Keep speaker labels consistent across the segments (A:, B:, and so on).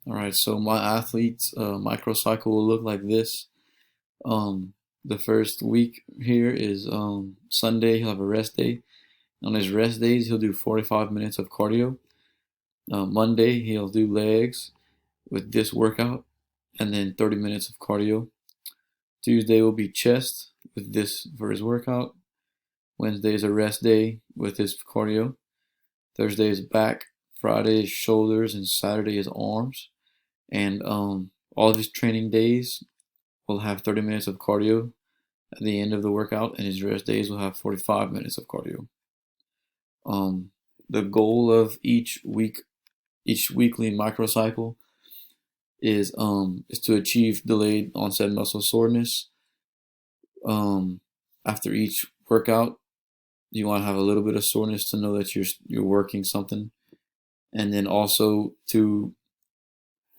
A: Alright, so my athlete's microcycle will look like this. The first week here is Sunday, he'll have a rest day. On his rest days, he'll do 45 minutes of cardio. Monday, he'll do legs with this workout and then 30 minutes of cardio. Tuesday will be chest with this for his workout. Wednesday is a rest day with his cardio. Thursday is back. Friday is shoulders, and Saturday is arms. And all of his training days will have 30 minutes of cardio at the end of the workout, and his rest days will have 45 minutes of cardio. The goal of each weekly microcycle is to achieve delayed onset muscle soreness. After each workout, you want to have a little bit of soreness to know that you're working something, and then also to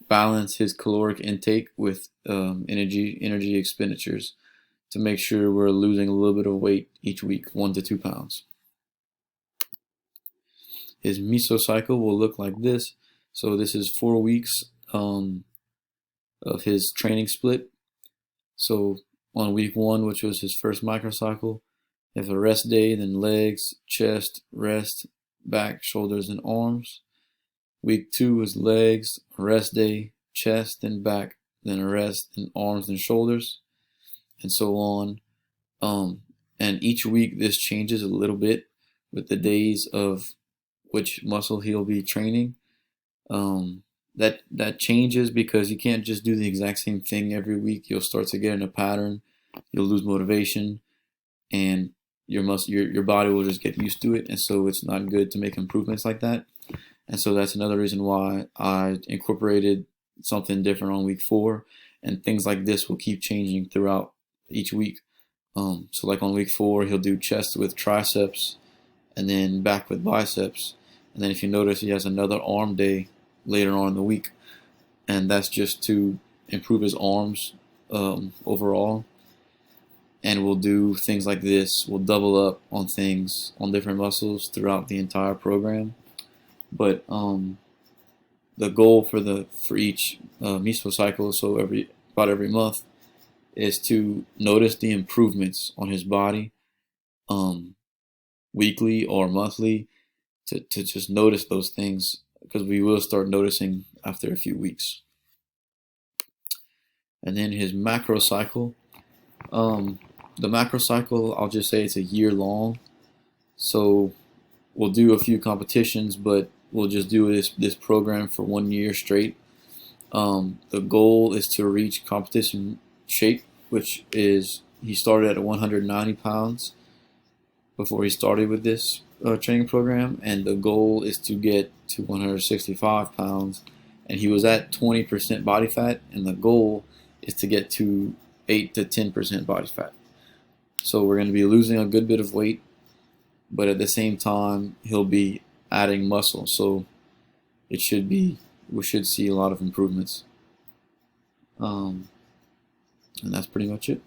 A: balance his caloric intake with energy expenditures to make sure we're losing a little bit of weight each week, 1 to 2 pounds. His mesocycle will look like this. So this is 4 weeks of his training split. So on week 1, which was his first microcycle, you have a rest day, then legs, chest, rest, back, shoulders, and arms. Week 2 is legs, rest day, chest, then back, then a rest, and arms and shoulders, and so on. And each week this changes a little bit with the days of which muscle he'll be training. That changes because you can't just do the exact same thing every week. You'll start to get in a pattern. You'll lose motivation, and your body will just get used to it, and so it's not good to make improvements like that. And so that's another reason why I incorporated something different on week 4, and things like this will keep changing throughout each week. So like on week 4, he'll do chest with triceps, and then back with biceps. And then if you notice, he has another arm day later on in the week, and that's just to improve his arms overall. And we'll do things like this. We'll double up on things on different muscles throughout the entire program. But the goal for each mesocycle, so about every month, is to notice the improvements on his body, weekly or monthly, to just notice those things, because we will start noticing after a few weeks. And then his macrocycle. The macrocycle, I'll just say it's a year long. So we'll do a few competitions, but we'll just do this program for 1 year straight. The goal is to reach competition shape, which is, he started at 190 pounds before he started with this training program, and the goal is to get to 165 pounds, and he was at 20% body fat, and the goal is to get to 8 to 10% body fat. So we're going to be losing a good bit of weight, but at the same time he'll be adding muscle, so we should see a lot of improvements. And that's pretty much it.